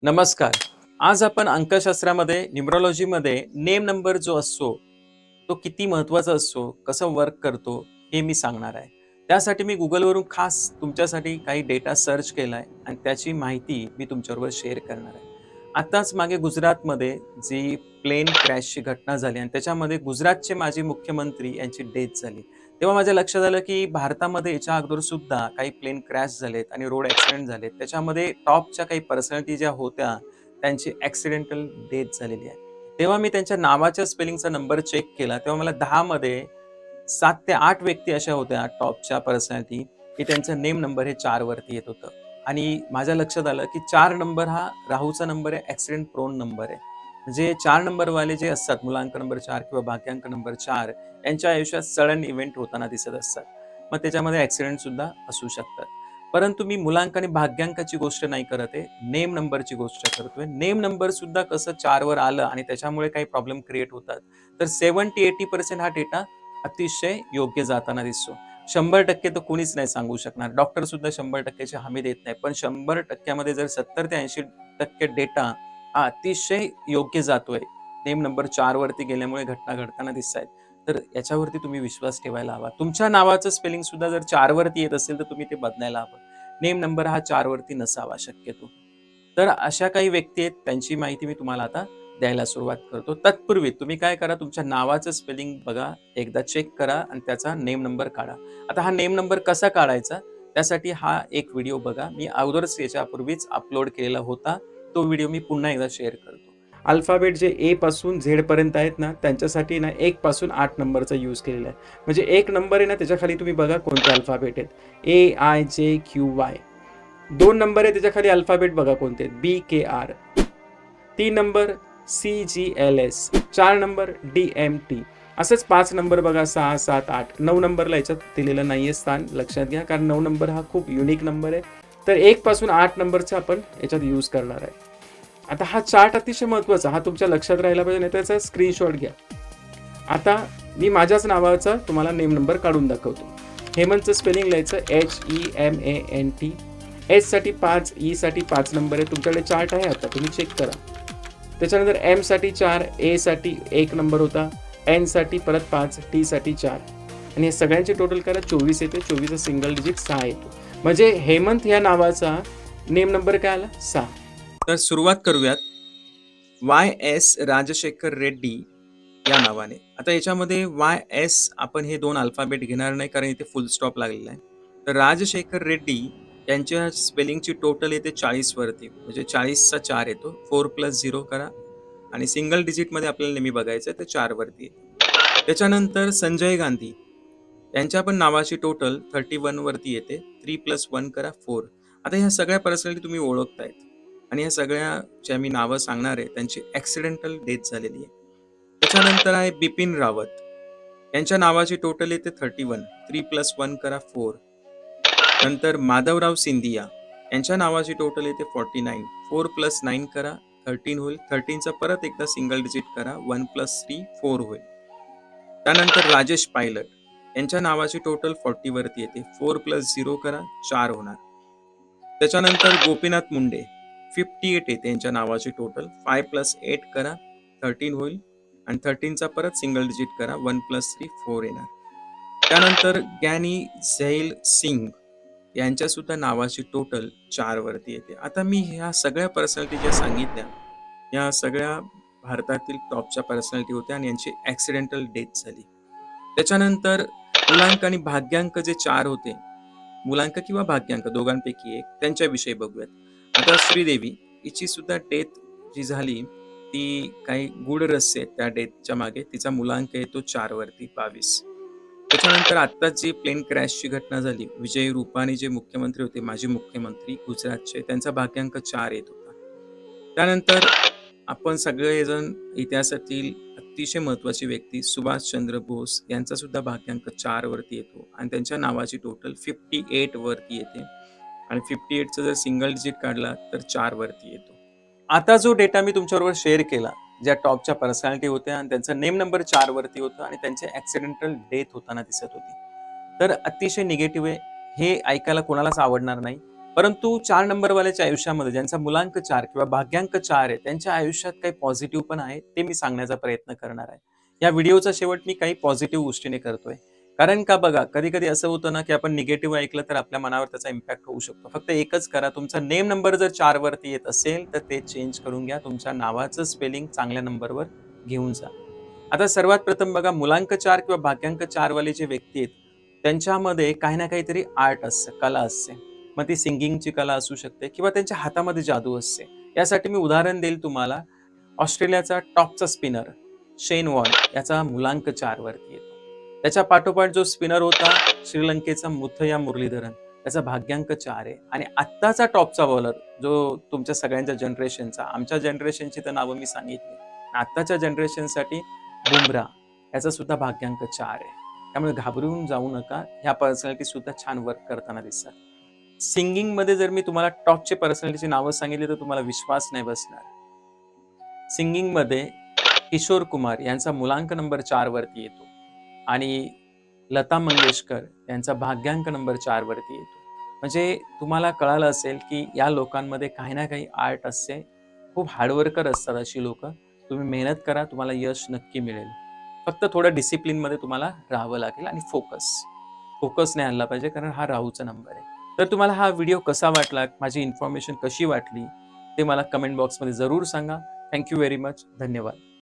नमस्कार. आज आपण अंकशास्त्रामध्ये न्यूमरोलॉजीमध्ये नेम नंबर जो असतो, तो किती महत्त्वाचा असतो, कसं वर्क करतो, हे मी सांगणार आहे. त्यासाठी मी Googleवरून खास तुमच्यासाठी काही डेटा सर्च केलाय आणि त्याची माहिती मी तुमच्याबरोबर शेअर करणार आहे. आताच मागे गुजरातमध्ये जी प्लेन क्रॅशची घटना झाली आणि त्याच्यामध्ये गुजरातचे माजी मुख्यमंत्री यांची डेथ झाली. तेव्हा माझ्या लक्षात आलं, की भारतामध्ये याच्या अगोदर सुद्धा काही प्लेन क्रॅश झालेत आणि रोड ॲक्सिडेंट झालेत. त्याच्यामध्ये टॉपच्या काही पर्सनॅलिटी ज्या होत्या, त्यांची ॲक्सिडेंटल डेथ झालेली आहे. तेव्हा मी त्यांच्या नावाच्या स्पेलिंगचा नंबर चेक केला, तेव्हा मला 10 मध्ये 7 ते 8 व्यक्ती अशा होत्या टॉपच्या पर्सनॅलिटी, की त्यांचा नेम नंबर हे 4 वरती येत होतं. आणि माझ्या लक्षात आलं, की 4 नंबर हा राहूचा नंबर आहे, ॲक्सिडेंट प्रोन नंबर आहे. म्हणजे 4 नंबरवाले जे असतात, मुलांक नंबर 4 किंवा भाग्यांक नंबर 4 यांच्या आयुष्यात सडन इव्हेंट होताना दिसत असतात. मग त्याच्यामध्ये ॲक्सिडेंट सुद्धा असू शकतात. परंतु मी मुलांक आणि भाग्यांकाची गोष्ट नाही करत आहे, नेम नंबरची गोष्ट करतोय. नेम नंबर सुद्धा कसं 4 वर आलं आणि त्याच्यामुळे काही प्रॉब्लेम क्रिएट होतात. तर 70-80% हा डेटा अतिशय योग्य जाताना दिसतो. 100% तर कोणीच नाही सांगू शकणार. डॉक्टर सुद्धा 100% ची हमी देत नाही. पण 100% मध्ये जर 70 ते 80% डेटा हा अतिशय योग्य जातोय. नेम नंबर 4 वरती गेल्यामुळे घटना घडताना दिसतायत. तर याच्यावरती तुम्ही विश्वास ठेवायला हवा. तुमच्या नावाचं स्पेलिंग सुद्धा जर 4 वरती येत असेल, तर तुम्ही ते बदलायला हवं. नेम नंबर हा 4 वरती नसावा शक्यतो. तर अशा काही व्यक्ती आहेत, त्यांची माहिती मी तुम्हाला आता द्यायला सुरुवात करतो. तत्पूर्वी तुम्ही काय करा, तुमच्या नावाचं स्पेलिंग बघा, एकदा चेक करा आणि त्याचा नेम नंबर काढा. आता हा नेम नंबर कसा काढायचा, त्यासाठी हा एक व्हिडिओ बघा. मी अगोदरच याच्यापूर्वीच अपलोड केलेला होता. तो व्हिडिओ मी पुन्हा एकदा शेअर करतो. अल्फाबेट जे ए पासून झेड पर्यंत आहेत ना, त्यांच्यासाठी ना 1 पासून 8 नंबरचा यूज केलेला आहे. म्हणजे एक नंबर आहे ना, त्याच्या खाली तुम्ही बघा कोणते अल्फाबेट आहेत. A, I, J, Q, Y. 2 number आहे त्याच्या खाली अल्फाबेट बघा कोणते आहेत. B, K, R. 3 number C, G, L, S. 4 number D, M, T. असंच 5 नंबर बघा 6, 7, 8. 9 नंबरला याच्यात दिलेलं नाहीये स्थान, लक्षात घ्या, कारण 9 नंबर हा खूप युनिक नंबर आहे. तर 1 पासून 8 नंबरचा आपण याच्यात यूज करणार आहे. आता हा चार्ट अतिशय महत्त्वाचा, हा तुमच्या लक्षात राहिला पाहिजे, नाही त्याचा स्क्रीनशॉट घ्या. आता मी माझ्याच नावाचा तुम्हाला नेम नंबर काढून दाखवतो. हेमंतचं स्पेलिंग लिहायचं HEMANT. एस साठी 5, ई साठी 5 नंबर आहे. तुमच्याकडे चार्ट आहे, आता तुम्ही चेक करा. त्याच्यानंतर एम साठी 4, ए साठी 1 नंबर होता, एन साठी परत 5, टी साठी 4 आणि हे सगळ्यांचे टोटल करा 24 येते. 24 सिंगल डिजिट 6 येतो. म्हणजे हेमंत या नावाचा नेम नंबर काय आला? 6. तर सुरुवात करूयात YS राजशेखर रेड्डी या नावाने. आता याच्यामध्ये YS आपण हे 2 अल्फाबेट घेणार नाही, कारण इथे फुल स्टॉप लागलेला आहे. तर राजशेखर रेड्डी यांच्या स्पेलिंगची टोटल येते 40 वरती, म्हणजे 40चा 4 येतो. 4 + 0 करा आणि सिंगल डिजिटमध्ये आपल्याला नेहमी बघायचं आहे, तर 4 वरती येते. त्याच्यानंतर संजय गांधी यांच्या पण नावाची टोटल 31 वरती येते. 3 + 1 करा 4. आता ह्या सगळ्या पर्सनॅलिटी तुम्ही ओळखतायत आणि ह्या सगळ्या ज्या मी नावं सांगणार आहे, त्यांची ॲक्सिडेंटल डेथ झालेली आहे. त्याच्यानंतर आहे बिपिन रावत. यांच्या नावाची टोटल येते 31. 3 + 1 करा 4. नंतर माधवराव सिंधिया यांच्या नावाची टोटल येते 49. 4 + 9 करा 13 होईल. 13चा परत एकदा सिंगल डिजिट करा. 1 + 3 4 होईल. त्यानंतर राजेश पायलट यांच्या नावाची टोटल 40 वरती येते. 4 + 0 करा 4 होणार. त्याच्यानंतर गोपीनाथ मुंडे 58 येते यांच्या नावाची टोटल. 5 + 8 करा 13 होईल आणि 13चा परत सिंगल डिजिट करा. 1 + 3 4 येणार. त्यानंतर ज्ञानी झैल सिंग यांच्या सुद्धा नावाची टोटल 4 वरती येते. आता मी ह्या सगळ्या पर्सनॅलिटी ज्या सांगितल्या, या सगळ्या भारतातील टॉपच्या पर्सनॅलिटी होत्या आणि यांची ॲक्सिडेंटल डेथ झाली. त्याच्यानंतर मुलांक आणि भाग्यांक जे 4 होते, मुलांक किंवा भाग्यांक दोघांपैकी एक, त्यांच्याविषयी बघूयात. आता श्रीदेवी हिची सुद्धा डेथ जी झाली, ती काही गूढ रहस्य आहेत त्या डेथच्या मागे. तिचा मुलांक येतो 4 वरती 22. त्याच्यानंतर आत्ताच जी प्लेन क्रॅशची घटना झाली, विजय रूपानी जे मुख्यमंत्री होते, माजी मुख्यमंत्री गुजरातचे, त्यांचा भाग्यांक 4 येत होता. त्यानंतर आपण सगळेजण इतिहासातील अतिशय महत्त्वाची व्यक्ती सुभाषचंद्र बोस यांचा सुद्धा भाग्यांक 4 वरती येतो आणि त्यांच्या नावाची टोटल 58 वरती येते आणि 58चा जर सिंगल डिजिट काढला तर 4 वरती येतो. आता जो डेटा मी तुमच्याबरोबर शेअर केला, ज्या टॉपच्या पर्सनॅलिटी होत्या आणि त्यांचा नेम नंबर 4 वरती होता आणि त्यांचे ॲक्सिडेंटल डेथ होताना दिसत होती, तर अतिशय निगेटिव्ह आहे. हे ऐकायला कोणालाच आवडणार नाही. परंतु 4 नंबरवाल्याच्या आयुष्यामध्ये ज्यांचा मुलांक 4 किंवा भाग्यांक 4 आहे, त्यांच्या आयुष्यात काही पॉझिटिव्ह पण आहे, ते मी सांगण्याचा प्रयत्न करणार आहे. या व्हिडिओचा शेवट मी काही पॉझिटिव्ह गोष्टीने करतोय. कारण का बघा, कधी-कधी असं होतं ना, की आपण निगेटिव्ह ऐकलं तर आपल्या मनावर त्याचा इम्पॅक्ट होऊ शकतो. फक्त एकच करा, तुमचा नेम नंबर जर 4 वरती येत असेल, तर ते चेंज करून घ्या. तुमच्या नावाचं स्पेलिंग चांगल्या नंबरवर घेऊन जा. आता सर्वात प्रथम बघा, मुलांक 4 किंवा भाग्यांक 4 वाले जे व्यक्ती आहेत, त्यांच्यामध्ये काही ना काहीतरी आर्ट असतं, कला असते. मग ती सिंगिंगची कला असू शकते किंवा त्यांच्या हातामध्ये जादू असते. यासाठी मी उदाहरण देईल तुम्हाला. ऑस्ट्रेलियाचा टॉपचा स्पिनर शेन वॉर्न याचा मुलांक 4 वरती येतो. त्याच्या पाठोपाठ जो स्पिनर होता श्रीलंकेचा मुथय्या मुरलीधरन, त्याचा भाग्यांक 4 आहे. आणि आत्ताचा टॉपचा बॉलर जो तुमच्या सगळ्यांच्या जनरेशनचा, आमच्या जनरेशनची तर नावं मी सांगितली. आत्ताच्या जनरेशनसाठी बुमराह याचा सुद्धा भाग्यांक 4 आहे. त्यामुळे घाबरून जाऊ नका. ह्या पर्सनॅलिटी सुद्धा छान वर्क करताना दिसतात. सिंगिंगमध्ये जर मी तुम्हाला टॉपचे पर्सनॅलिटीची नावं सांगितली तर तुम्हाला विश्वास नाही बसणार. सिंगिंगमध्ये किशोर कुमार यांचा मुलांक नंबर 4 वरती येतो आणि लता मंगेशकर यांचा भाग्यांक नंबर 4 वरती येतो. म्हणजे तुम्हाला कळालं असेल की या लोकांमध्ये काही ना काही आर्ट असते. खूप हार्डवर्कर असतात अशी लोकं. तुम्ही मेहनत करा, तुम्हाला यश नक्की मिळेल. फक्त थोडं डिसिप्लिनमध्ये तुम्हाला राहावं लागेल आणि फोकस नाही आणला पाहिजे, कारण हा राहूचा नंबर आहे. तर तुम्हाला हा व्हिडिओ कसा वाटला, माझी इन्फॉर्मेशन कशी वाटली, ते मला कमेंट बॉक्समध्ये जरूर सांगा. Thank you very much. धन्यवाद.